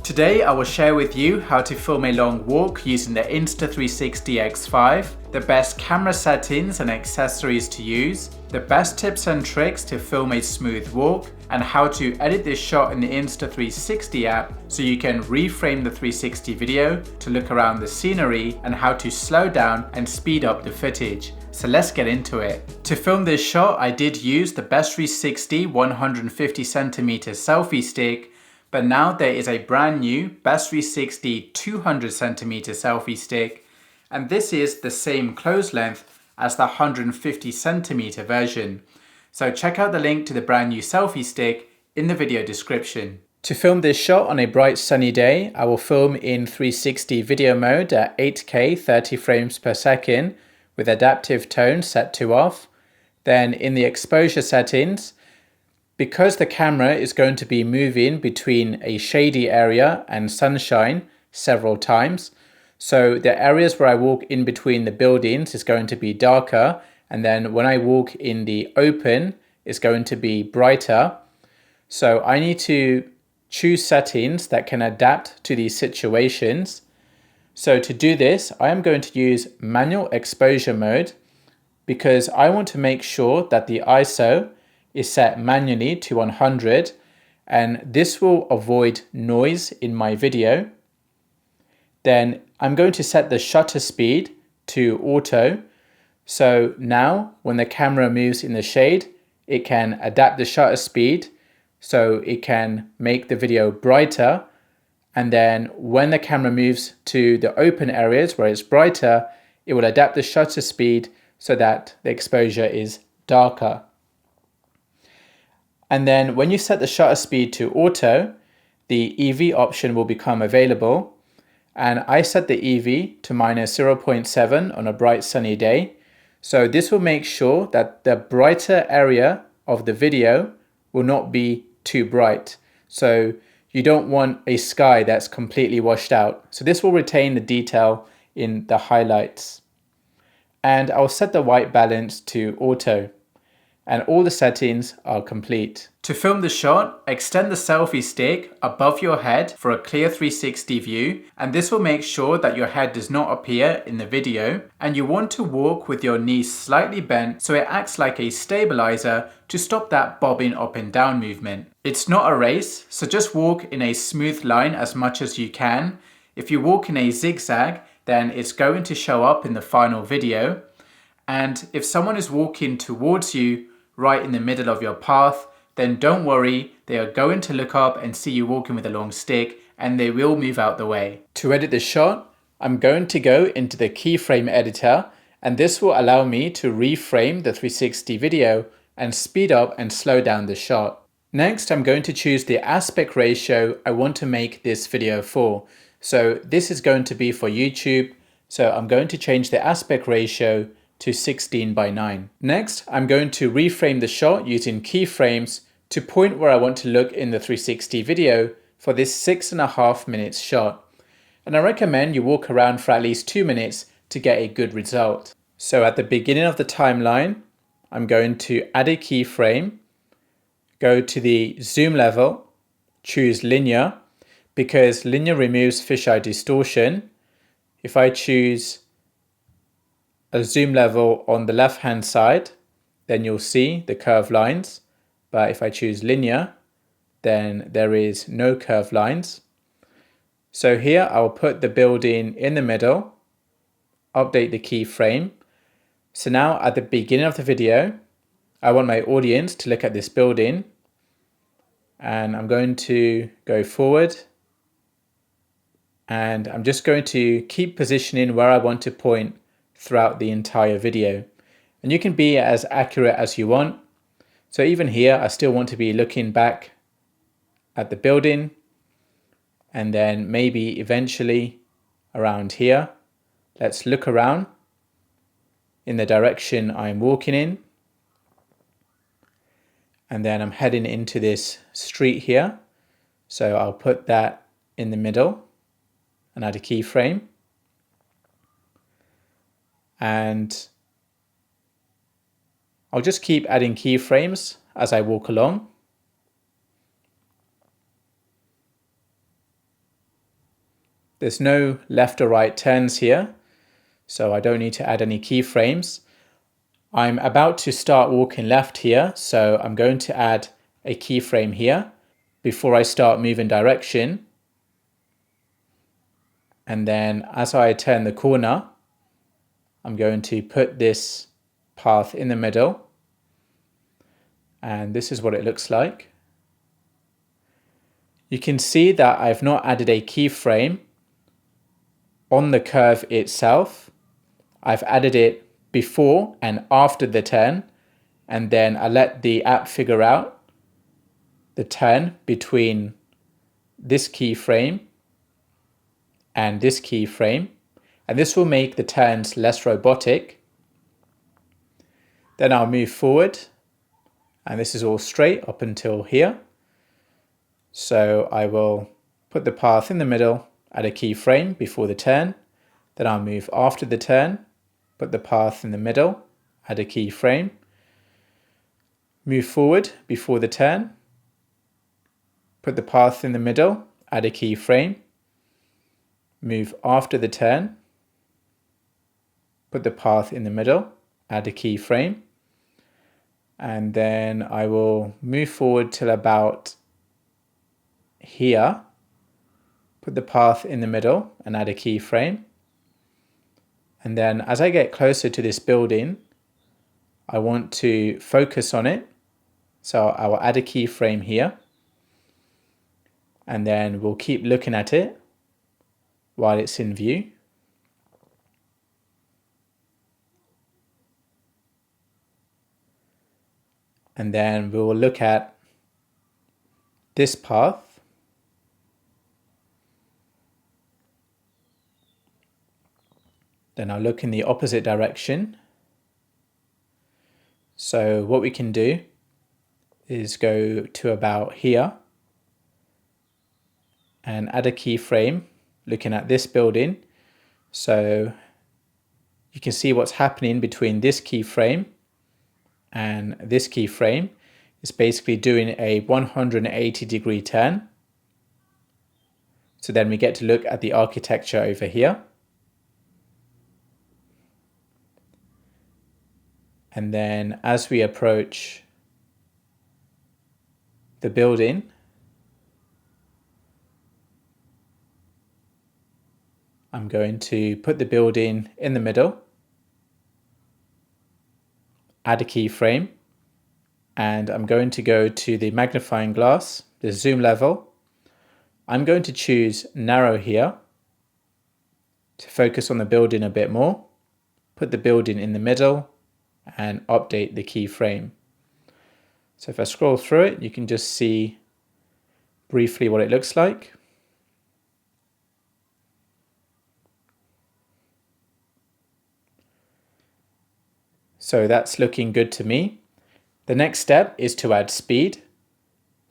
Today I will share with you how to film a long walk using the Insta360 X5, the best camera settings and accessories to use, the best tips and tricks to film a smooth walk, and how to edit this shot in the Insta360 app so you can reframe the 360 video to look around the scenery, and how to slow down and speed up the footage. So let's get into it. To film this shot, I did use the Best360 150cm selfie stick, but now there is a brand new Best360 200cm selfie stick, and this is the same close length as the 150cm version. So check out the link to the brand new selfie stick in the video description. To film this shot on a bright sunny day, I will film in 360 video mode at 8K 30 frames per second with adaptive tone set to off. Then in the exposure settings, because the camera is going to be moving between a shady area and sunshine several times, so the areas where I walk in between the buildings is going to be darker, and then when I walk in the open, it's going to be brighter. So I need to choose settings that can adapt to these situations. So to do this, I am going to use manual exposure mode because I want to make sure that the ISO is set manually to 100, and this will avoid noise in my video. Then I'm going to set the shutter speed to auto. So now when the camera moves in the shade, it can adapt the shutter speed so it can make the video brighter. And then when the camera moves to the open areas where it's brighter, it will adapt the shutter speed so that the exposure is darker. And then when you set the shutter speed to auto, the EV option will become available. And I set the EV to -0.7 on a bright sunny day. So this will make sure that the brighter area of the video will not be too bright. So you don't want a sky that's completely washed out. So this will retain the detail in the highlights. And I'll set the white balance to auto. And all the settings are complete. To film the shot, extend the selfie stick above your head for a clear 360 view, and this will make sure that your head does not appear in the video. And you want to walk with your knees slightly bent so it acts like a stabilizer to stop that bobbing up and down movement. It's not a race, so just walk in a smooth line as much as you can. If you walk in a zigzag, then it's going to show up in the final video. And if someone is walking towards you right in the middle of your path, then don't worry, they are going to look up and see you walking with a long stick, and they will move out the way. To edit the shot, I'm going to go into the keyframe editor, and this will allow me to reframe the 360 video and speed up and slow down the shot. Next, I'm going to choose the aspect ratio I want to make this video for. So this is going to be for YouTube, so I'm going to change the aspect ratio to 16:9. Next, I'm going to reframe the shot using keyframes to point where I want to look in the 360 video for this 6.5 minutes shot. And I recommend you walk around for at least 2 minutes to get a good result. So at the beginning of the timeline, I'm going to add a keyframe, go to the zoom level, choose linear, because linear removes fisheye distortion. If I choose a zoom level on the left hand side, then you'll see the curved lines. But if I choose linear, then there is no curved lines. So here I'll put the building in the middle, update the keyframe. So now at the beginning of the video, I want my audience to look at this building, and I'm going to go forward, and I'm just going to keep positioning where I want to point throughout the entire video. And you can be as accurate as you want. So even here, I still want to be looking back at the building, and then maybe eventually around here, let's look around in the direction I'm walking in. And then I'm heading into this street here. So I'll put that in the middle and add a keyframe. And I'll just keep adding keyframes as I walk along. There's no left or right turns here, so I don't need to add any keyframes. I'm about to start walking left here, so I'm going to add a keyframe here before I start moving direction. And then as I turn the corner, I'm going to put this path in the middle. And this is what it looks like. You can see that I've not added a keyframe on the curve itself. I've added it before and after the turn, and then I let the app figure out the turn between this keyframe and this keyframe, and this will make the turns less robotic. Then I'll move forward, and this is all straight up until here. So I will put the path in the middle, add a keyframe before the turn, then I'll move after the turn, put the path in the middle, add a keyframe, move forward before the turn, put the path in the middle, add a keyframe, move after the turn, put the path in the middle, add a keyframe, and then I will move forward till about here, put the path in the middle and add a keyframe. And then as I get closer to this building, I want to focus on it. So I will add a keyframe here, and then we'll keep looking at it while it's in view. And then we will look at this path. Then I'll look in the opposite direction. So what we can do is go to about here and add a keyframe looking at this building. So you can see what's happening between this keyframe and this keyframe. It's basically doing a 180-degree turn. So then we get to look at the architecture over here. And then as we approach the building, I'm going to put the building in the middle, add a keyframe, and I'm going to go to the magnifying glass, the zoom level. I'm going to choose narrow here to focus on the building a bit more, put the building in the middle, and update the keyframe. So if I scroll through it, you can just see briefly what it looks like. So that's looking good to me. The next step is to add speed.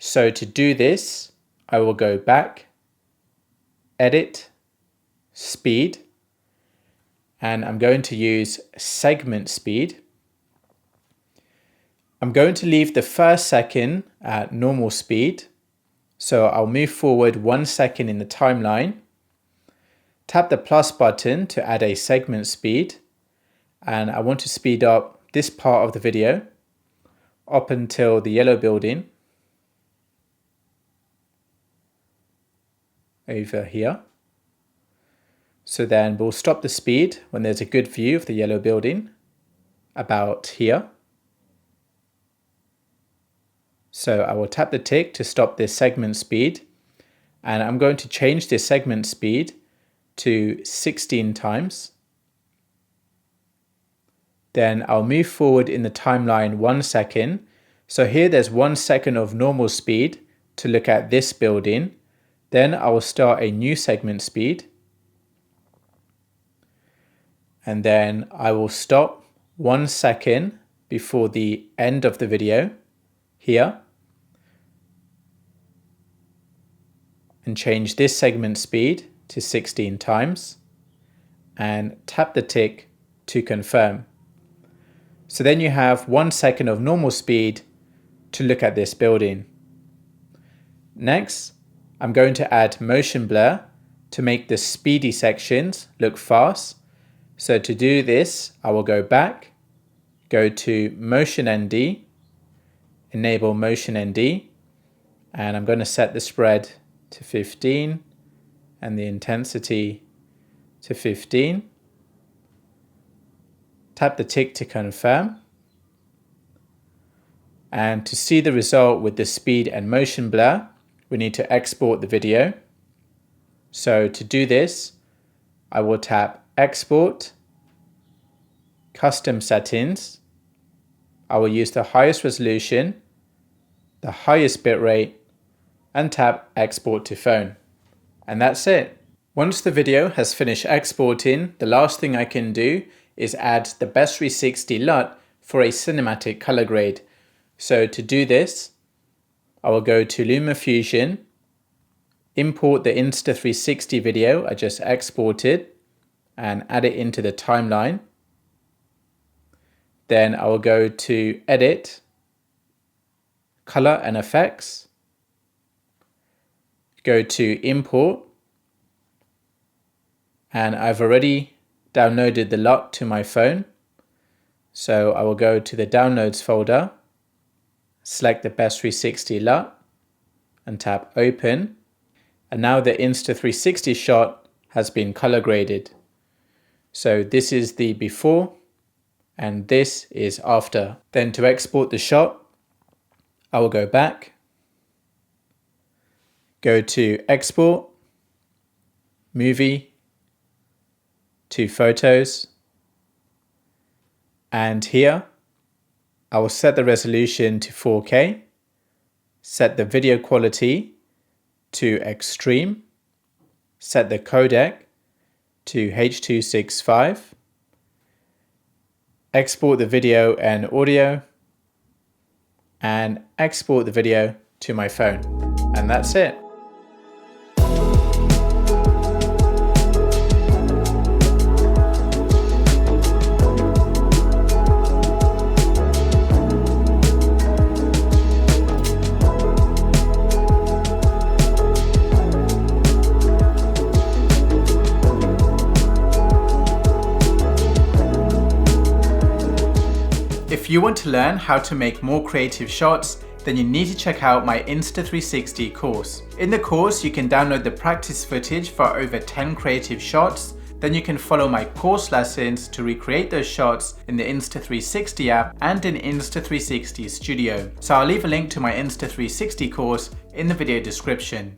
So to do this, I will go back, edit, speed, and I'm going to use segment speed. I'm going to leave the first second at normal speed. So I'll move forward 1 second in the timeline, tap the plus button to add a segment speed, and I want to speed up this part of the video up until the yellow building over here. So then we'll stop the speed when there's a good view of the yellow building about here. So I will tap the tick to stop this segment speed, and I'm going to change this segment speed to 16 times. Then I'll move forward in the timeline 1 second. So here there's 1 second of normal speed to look at this building. Then I will start a new segment speed. And then I will stop 1 second before the end of the video here, and change this segment speed to 16 times and tap the tick to confirm. So then you have 1 second of normal speed to look at this building. Next, I'm going to add motion blur to make the speedy sections look fast. So to do this, I will go back, go to Motion ND, enable Motion ND, and I'm going to set the spread to 15 and the intensity to 15. Tap the tick to confirm. And to see the result with the speed and motion blur, we need to export the video. So to do this, I will tap Export, Custom Settings. I will use the highest resolution, the highest bitrate, and tap Export to Phone. And that's it. Once the video has finished exporting, the last thing I can do is add the Best 360 LUT for a cinematic color grade. So to do this, I will go to LumaFusion, import the Insta360 video I just exported, and add it into the timeline. Then I will go to Edit, Color and Effects, go to Import, and I've already downloaded the LUT to my phone. So I will go to the Downloads folder, select the Best 360 LUT, and tap Open. And now the Insta360 shot has been color graded. So this is the before and this is after. Then to export the shot, I will go back, go to Export, Movie, to Photos, and here I will set the resolution to 4K, set the video quality to Extreme, set the codec to H.265, export the video and audio, and export the video to my phone. And that's it. If you want to learn how to make more creative shots, then you need to check out my Insta360 course. In the course, you can download the practice footage for over 10 creative shots. Then you can follow my course lessons to recreate those shots in the Insta360 app and in Insta360 Studio. So I'll leave a link to my Insta360 course in the video description.